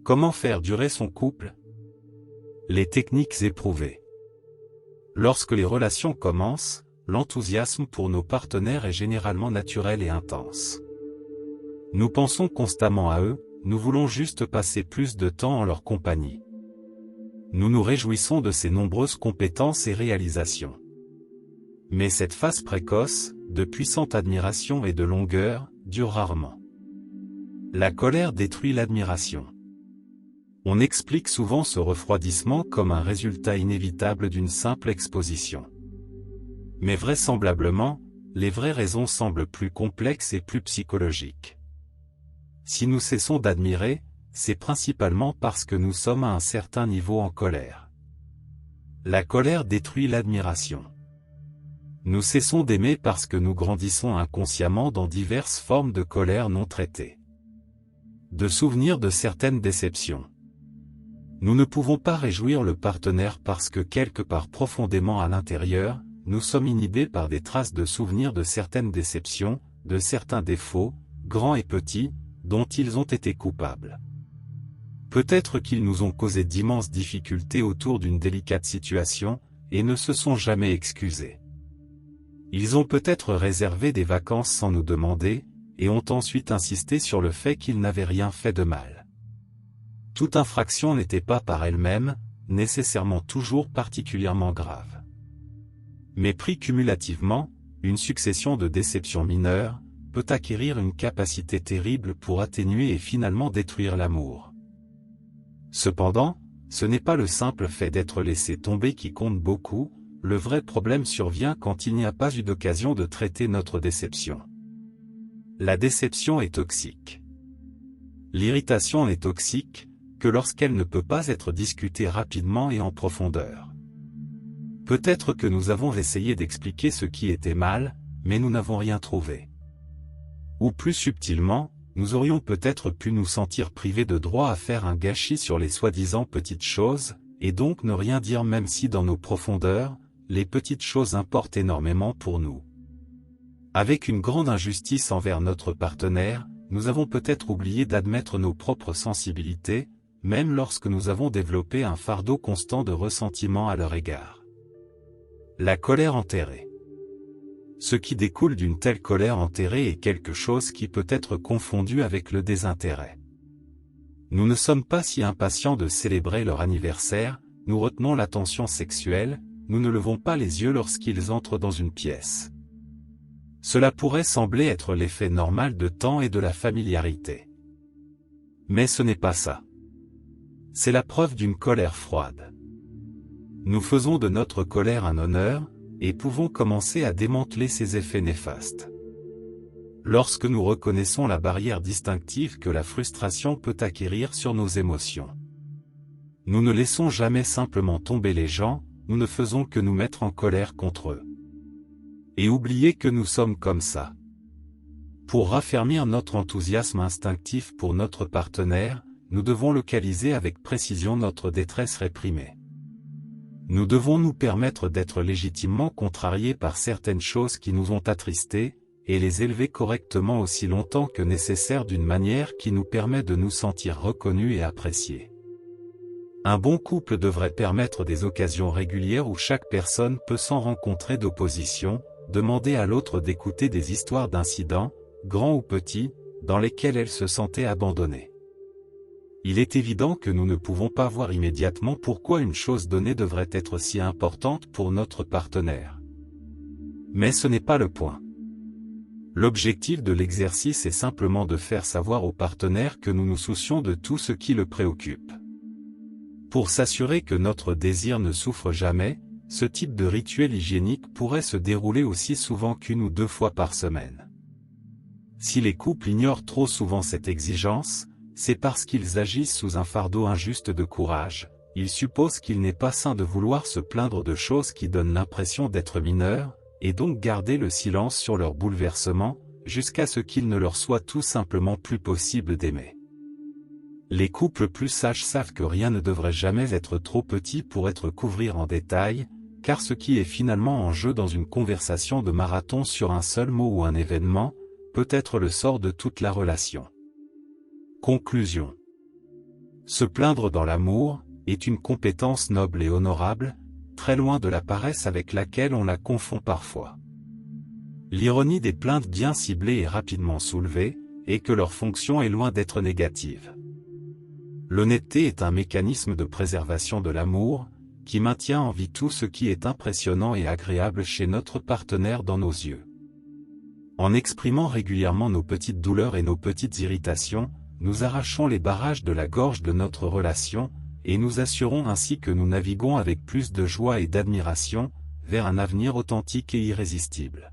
Comment faire durer son couple? Les techniques éprouvées. Lorsque les relations commencent, l'enthousiasme pour nos partenaires est généralement naturel et intense. Nous pensons constamment à eux, nous voulons juste passer plus de temps en leur compagnie. Nous nous réjouissons de ses nombreuses compétences et réalisations. Mais cette phase précoce, de puissante admiration et de longueur, dure rarement. La colère détruit l'admiration. On explique souvent ce refroidissement comme un résultat inévitable d'une simple exposition. Mais vraisemblablement, les vraies raisons semblent plus complexes et plus psychologiques. Si nous cessons d'admirer, c'est principalement parce que nous sommes à un certain niveau en colère. La colère détruit l'admiration. Nous cessons d'aimer parce que nous grandissons inconsciemment dans diverses formes de colère non traitées. De souvenirs de certaines déceptions. Nous ne pouvons pas réjouir le partenaire parce que quelque part profondément à l'intérieur, nous sommes inhibés par des traces de souvenirs de certaines déceptions, de certains défauts, grands et petits, dont ils ont été coupables. Peut-être qu'ils nous ont causé d'immenses difficultés autour d'une délicate situation, et ne se sont jamais excusés. Ils ont peut-être réservé des vacances sans nous demander, et ont ensuite insisté sur le fait qu'ils n'avaient rien fait de mal. Toute infraction n'était pas par elle-même, nécessairement toujours particulièrement grave. Mais pris cumulativement, une succession de déceptions mineures, peut acquérir une capacité terrible pour atténuer et finalement détruire l'amour. Cependant, ce n'est pas le simple fait d'être laissé tomber qui compte beaucoup, le vrai problème survient quand il n'y a pas eu d'occasion de traiter notre déception. La déception est toxique. L'irritation n'est toxique que lorsqu'elle ne peut pas être discutée rapidement et en profondeur. Peut-être que nous avons essayé d'expliquer ce qui était mal, mais nous n'avons rien trouvé. Ou plus subtilement, nous aurions peut-être pu nous sentir privés de droit à faire un gâchis sur les soi-disant petites choses, et donc ne rien dire même si dans nos profondeurs, les petites choses importent énormément pour nous. Avec une grande injustice envers notre partenaire, nous avons peut-être oublié d'admettre nos propres sensibilités, même lorsque nous avons développé un fardeau constant de ressentiment à leur égard. La colère enterrée. Ce qui découle d'une telle colère enterrée est quelque chose qui peut être confondu avec le désintérêt. Nous ne sommes pas si impatients de célébrer leur anniversaire, nous retenons l'attention sexuelle, nous ne levons pas les yeux lorsqu'ils entrent dans une pièce. Cela pourrait sembler être l'effet normal de temps et de la familiarité. Mais ce n'est pas ça. C'est la preuve d'une colère froide. Nous faisons de notre colère un honneur, et pouvons commencer à démanteler ses effets néfastes. Lorsque nous reconnaissons la barrière distinctive que la frustration peut acquérir sur nos émotions. Nous ne laissons jamais simplement tomber les gens, nous ne faisons que nous mettre en colère contre eux. Et oublier que nous sommes comme ça. Pour raffermir notre enthousiasme instinctif pour notre partenaire, nous devons localiser avec précision notre détresse réprimée. Nous devons nous permettre d'être légitimement contrariés par certaines choses qui nous ont attristés, et les élever correctement aussi longtemps que nécessaire d'une manière qui nous permet de nous sentir reconnus et appréciés. Un bon couple devrait permettre des occasions régulières où chaque personne peut sans rencontrer d'opposition, demander à l'autre d'écouter des histoires d'incidents, grands ou petits, dans lesquels elle se sentait abandonnée. Il est évident que nous ne pouvons pas voir immédiatement pourquoi une chose donnée devrait être si importante pour notre partenaire. Mais ce n'est pas le point. L'objectif de l'exercice est simplement de faire savoir au partenaire que nous nous soucions de tout ce qui le préoccupe. Pour s'assurer que notre désir ne souffre jamais, ce type de rituel hygiénique pourrait se dérouler aussi souvent qu'une ou 2 fois par semaine. Si les couples ignorent trop souvent cette exigence, c'est parce qu'ils agissent sous un fardeau injuste de courage. Ils supposent qu'il n'est pas sain de vouloir se plaindre de choses qui donnent l'impression d'être mineures, et donc garder le silence sur leur bouleversement, jusqu'à ce qu'il ne leur soit tout simplement plus possible d'aimer. Les couples plus sages savent que rien ne devrait jamais être trop petit pour être couvert en détail, car ce qui est finalement en jeu dans une conversation de marathon sur un seul mot ou un événement, peut être le sort de toute la relation. Conclusion. Se plaindre dans l'amour est une compétence noble et honorable, très loin de la paresse avec laquelle on la confond parfois. L'ironie des plaintes bien ciblées et rapidement soulevées est que leur fonction est loin d'être négative. L'honnêteté est un mécanisme de préservation de l'amour, qui maintient en vie tout ce qui est impressionnant et agréable chez notre partenaire dans nos yeux. En exprimant régulièrement nos petites douleurs et nos petites irritations, nous arrachons les barrages de la gorge de notre relation, et nous assurons ainsi que nous naviguons avec plus de joie et d'admiration, vers un avenir authentique et irrésistible.